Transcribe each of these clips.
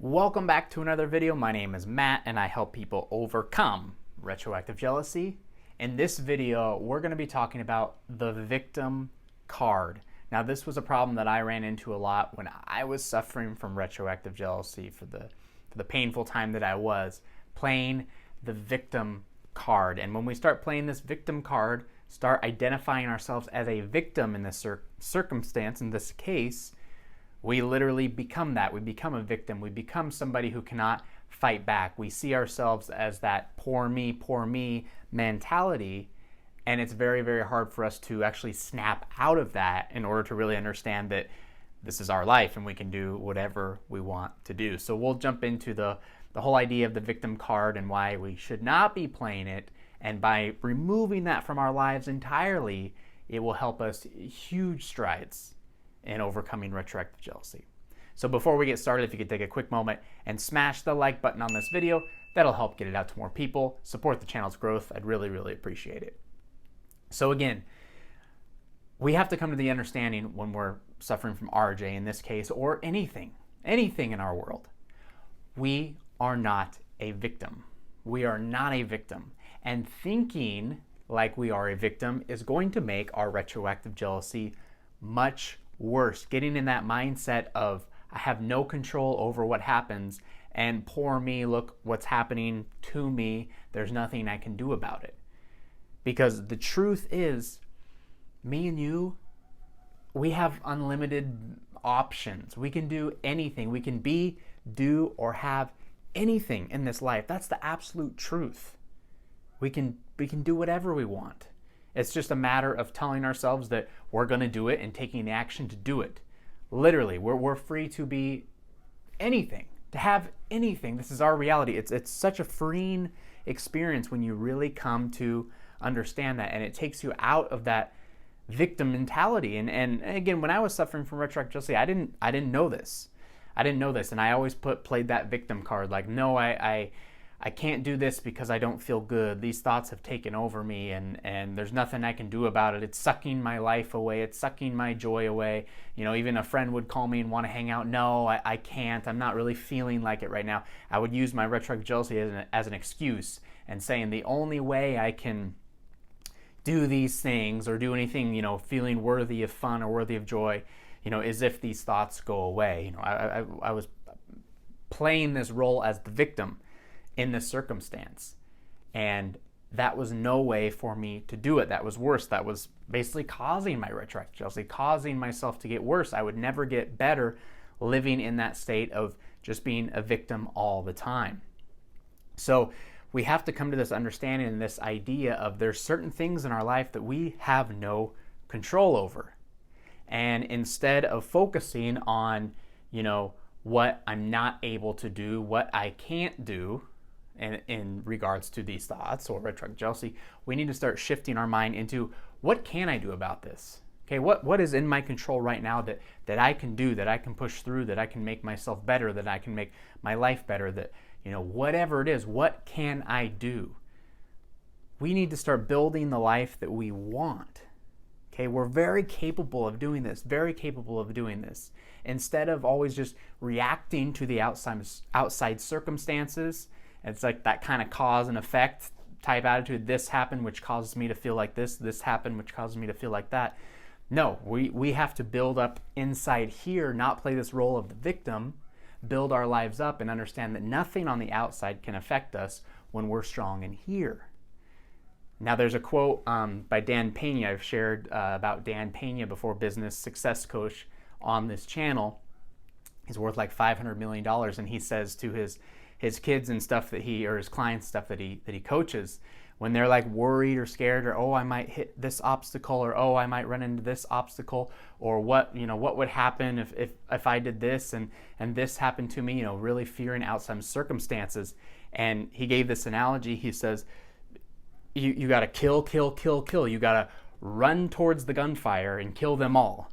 Welcome back to another video. My name is Matt and I help people overcome retroactive jealousy. In this video, we're going to be talking about the victim card. Now, this was a problem that I ran into a lot when I was suffering from retroactive jealousy for the painful time that I was playing the victim card. And when we start playing this victim card, start identifying ourselves as a victim in this circumstance, in this case, we literally become that. We become a victim. We become somebody who cannot fight back. We see ourselves as that poor me mentality, and it's very, very hard for us to actually snap out of that in order to really understand that this is our life and we can do whatever we want to do. So we'll jump into the whole idea of the victim card and why we should not be playing it, and by removing that from our lives entirely, it will help us huge strides in overcoming retroactive jealousy. So before we get started, if you could take a quick moment and smash the like button on this video, that'll help get it out to more people, support the channel's growth. I'd really, really appreciate it. So again, we have to come to the understanding when we're suffering from RJ in this case, or anything in our world, we are not a victim. We are not a victim. And thinking like we are a victim is going to make our retroactive jealousy much worse. Getting in that mindset of I have no control over what happens, and poor me, look what's happening to me, there's nothing I can do about it. Because the truth is, me and you, we have unlimited options. We can do anything. We can be, do, or have anything in this life. That's the absolute truth. We can do whatever we want. It's just a matter of telling ourselves that we're going to do it and taking the action to do it. Literally, we're free to be anything, to have anything. This is our reality. It's such a freeing experience when you really come to understand that, and it takes you out of that victim mentality. And again, when I was suffering from retroactive jealousy, I didn't know this. And I always played that victim card, like, no, I can't do this because I don't feel good. These thoughts have taken over me, and there's nothing I can do about it. It's sucking my life away. It's sucking my joy away. You know, even a friend would call me and want to hang out. No, I can't. I'm not really feeling like it right now. I would use my retroactive jealousy as an excuse and saying the only way I can do these things or do anything, you know, feeling worthy of fun or worthy of joy, you know, is if these thoughts go away. You know, I was playing this role as the victim in this circumstance, and that was no way for me to do it. That was worse. That was basically causing my retroactive jealousy, causing myself to get worse. I would never get better living in that state of just being a victim all the time. So we have to come to this understanding and this idea of there's certain things in our life that we have no control over, and instead of focusing on, you know, what I'm not able to do, what I can't do, and in regards to these thoughts or retroactive jealousy, we need to start shifting our mind into what can I do about this? Okay, what is in my control right now that I can do, that I can push through, that I can make myself better, that I can make my life better, that, you know, whatever it is, what can I do? We need to start building the life that we want. Okay, we're very capable of doing this, Instead of always just reacting to the outside circumstances, it's like that kind of cause and effect type attitude. This happened, which causes me to feel like this. This happened, which causes me to feel like that. No, we have to build up inside here, not play this role of the victim, build our lives up and understand that nothing on the outside can affect us when we're strong in here. Now, there's a quote by Dan Pena. I've shared about Dan Pena before, business success coach on this channel. He's worth like $500 million, and he says to his kids and stuff that or his clients stuff that he coaches, when they're like worried or scared, or oh, I might hit this obstacle, or oh, I might run into this obstacle, or what would happen if I did this and this happened to me, you know, really fearing outside circumstances. And he gave this analogy. He says, you got to kill. You got to run towards the gunfire and kill them all.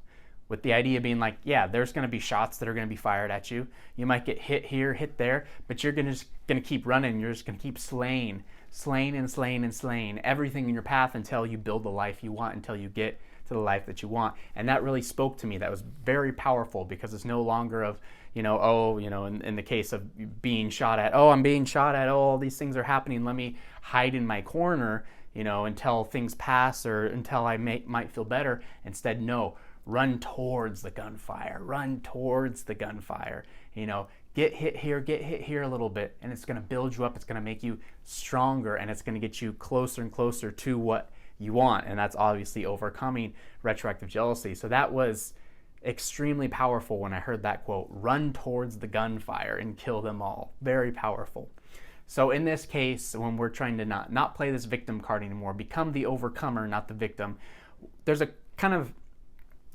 With the idea being like, yeah, there's going to be shots that are going to be fired at you. You might get hit here, hit there, but you're just going to keep running. You're just going to keep slaying everything in your path until you build the life you want, until you get to the life that you want. And that really spoke to me. That was very powerful, because it's no longer of, in the case of being shot at, I'm being shot at, all these things are happening, let me hide in my corner, until things pass or until I might feel better. Instead, no, run towards the gunfire, run towards the gunfire, get hit here a little bit, and it's going to build you up. It's going to make you stronger, and it's going to get you closer and closer to what you want. And that's obviously overcoming retroactive jealousy. So that was extremely powerful when I heard that quote, run towards the gunfire and kill them all. Very powerful. So in this case, when we're trying to not play this victim card anymore, become the overcomer, not the victim, there's a kind of,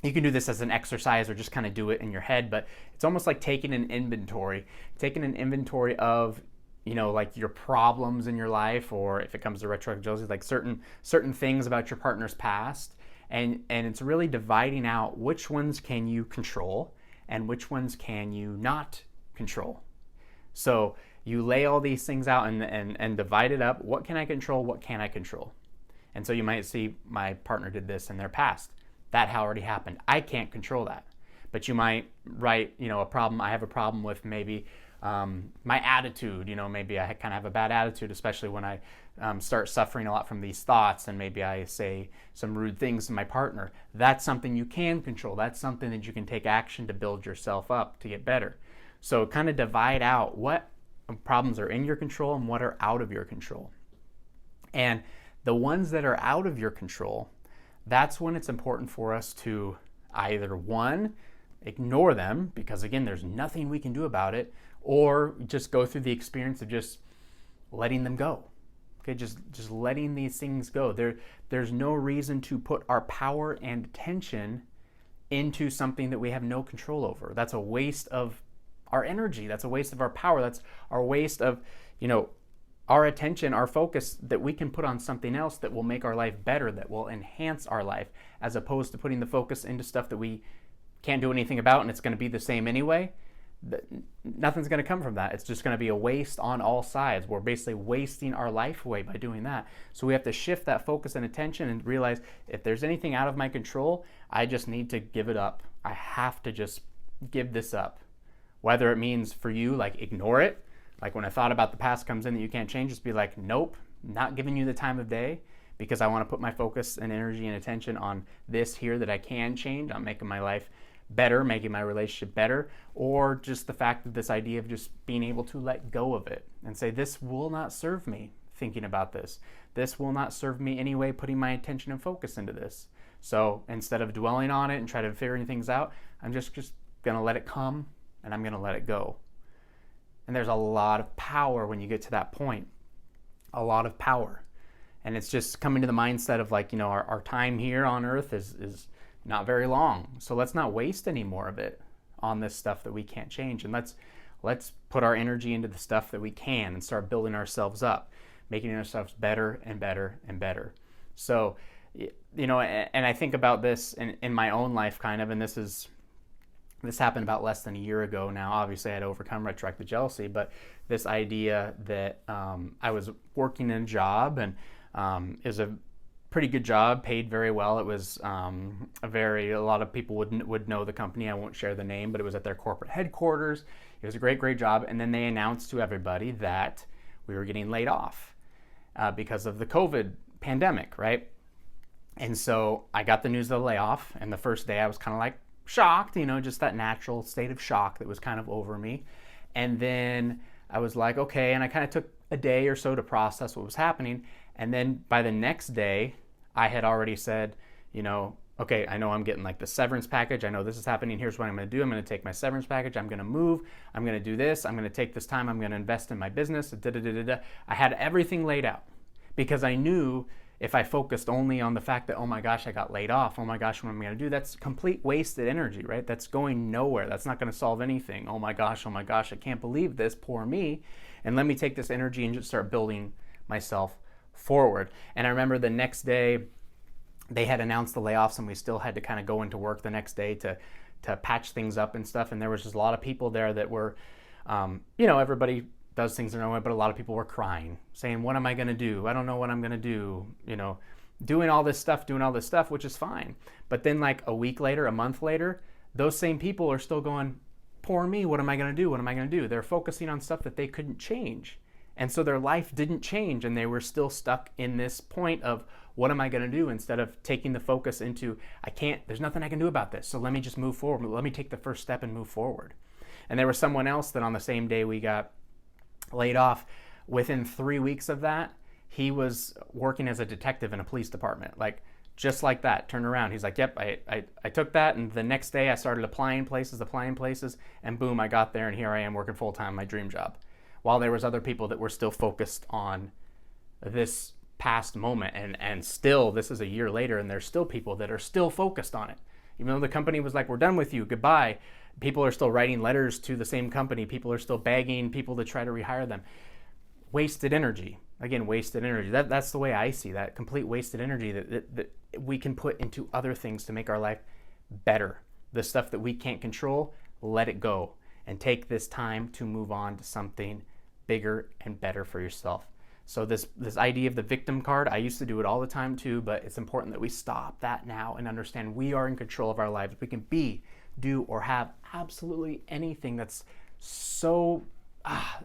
you can do this as an exercise or just kind of do it in your head, but it's almost like taking an inventory of, like your problems in your life, or if it comes to retroactive jealousy, like certain things about your partner's past. And it's really dividing out which ones can you control and which ones can you not control. So you lay all these things out and divide it up. What can I control? What can't I control? And so you might see, my partner did this in their past. That already happened. I can't control that. But you might write, a problem. I have a problem with maybe my attitude. Maybe I kind of have a bad attitude, especially when I start suffering a lot from these thoughts, and maybe I say some rude things to my partner. That's something you can control. That's something that you can take action to build yourself up to get better. So kind of divide out what problems are in your control and what are out of your control. And the ones that are out of your control, that's when it's important for us to either, one, ignore them, because again, there's nothing we can do about it, or just go through the experience of just letting them go. Okay, just letting these things go. There's no reason to put our power and attention into something that we have no control over. That's a waste of our energy. That's a waste of our power. That's our waste of, our attention, our focus that we can put on something else that will make our life better, that will enhance our life, as opposed to putting the focus into stuff that we can't do anything about and it's going to be the same anyway. Nothing's going to come from that. It's just going to be a waste on all sides. We're basically wasting our life away by doing that. So we have to shift that focus and attention and realize, if there's anything out of my control, I just need to give it up. I have to just give this up. Whether it means for you, like, ignore it. Like when a thought about the past comes in that you can't change, just be like, nope, not giving you the time of day, because I want to put my focus and energy and attention on this here that I can change, on making my life better, making my relationship better, or just the fact that this idea of just being able to let go of it and say, this will not serve me thinking about this. This will not serve me anyway, putting my attention and focus into this. So instead of dwelling on it and trying to figure things out, I'm just going to let it come, and I'm going to let it go. And there's a lot of power when you get to that point. A lot of power. And it's just coming to the mindset of, like, our time here on earth is not very long. So let's not waste any more of it on this stuff that we can't change. And let's put our energy into the stuff that we can and start building ourselves up, making ourselves better and better and better. So, and I think about this in my own life kind of, and this happened about less than a year ago now. Obviously, I had overcome retroactive jealousy, but this idea that I was working in a job, and is a pretty good job, paid very well. It was a lot of people would know the company. I won't share the name, but it was at their corporate headquarters. It was a great job. And then they announced to everybody that we were getting laid off because of the COVID pandemic, right? And so I got the news of the layoff, and the first day I was kind of like, shocked, just that natural state of shock that was kind of over me. And then I was like, okay, and I kind of took a day or so to process what was happening. And then by the next day, I had already said, okay, I know I'm getting like the severance package. I know this is happening. Here's what I'm going to do. I'm going to take my severance package. I'm going to move. I'm going to do this. I'm going to take this time. I'm going to invest in my business. I had everything laid out, because I knew if I focused only on the fact that, oh my gosh, I got laid off, oh my gosh, what am I going to do? That's complete wasted energy, right? That's going nowhere. That's not going to solve anything. Oh my gosh, I can't believe this, poor me. And let me take this energy and just start building myself forward. And I remember the next day, they had announced the layoffs, and we still had to kind of go into work the next day to patch things up and stuff. And there was just a lot of people there that were, everybody does things their own way, but a lot of people were crying, saying, what am I going to do? I don't know what I'm going to do. doing all this stuff, which is fine. But then like a week later, a month later, those same people are still going, poor me, what am I going to do? What am I going to do? They're focusing on stuff that they couldn't change. And so their life didn't change, and they were still stuck in this point of, what am I going to do? Instead of taking the focus into, there's nothing I can do about this, so let me just move forward. Let me take the first step and move forward. And there was someone else that on the same day we got laid off, within 3 weeks of that, he was working as a detective in a police department. Like, just like that, turn around. He's like, yep, I took that, and the next day I started applying places, and boom, I got there, and here I am working full-time, my dream job. While there was other people that were still focused on this past moment, and still, this is a year later, and there's still people that are still focused on it. Even though the company was like, we're done with you, goodbye, people are still writing letters to the same company, people are still begging people to try to rehire them. Wasted energy. Again, wasted energy. That's the way I see that, complete wasted energy that we can put into other things to make our life better. The stuff that we can't control, let it go, and take this time to move on to something bigger and better for yourself. So this idea of the victim card, I used to do it all the time too, but it's important that we stop that now and understand we are in control of our lives. We can be, do, or have absolutely anything. That's so,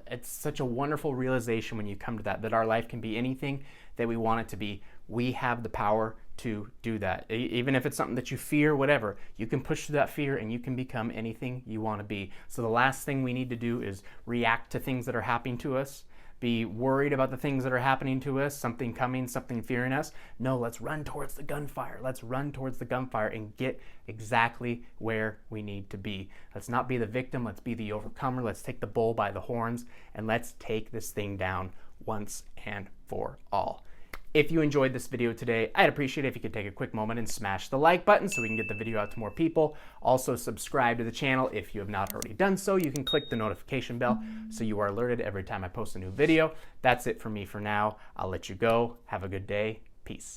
it's such a wonderful realization when you come to that our life can be anything that we want it to be. We have the power to do that. Even if it's something that you fear, whatever, you can push through that fear and you can become anything you want to be. So the last thing we need to do is react to things that are happening to us, be worried about the things that are happening to us, something coming, something fearing us. No, let's run towards the gunfire. Let's run towards the gunfire and get exactly where we need to be. Let's not be the victim. Let's be the overcomer. Let's take the bull by the horns, and let's take this thing down once and for all. If you enjoyed this video today, I'd appreciate it if you could take a quick moment and smash the like button so we can get the video out to more people. Also, subscribe to the channel if you have not already done so. You can click the notification bell so you are alerted every time I post a new video. That's it for me for now. I'll let you go. Have a good day. Peace.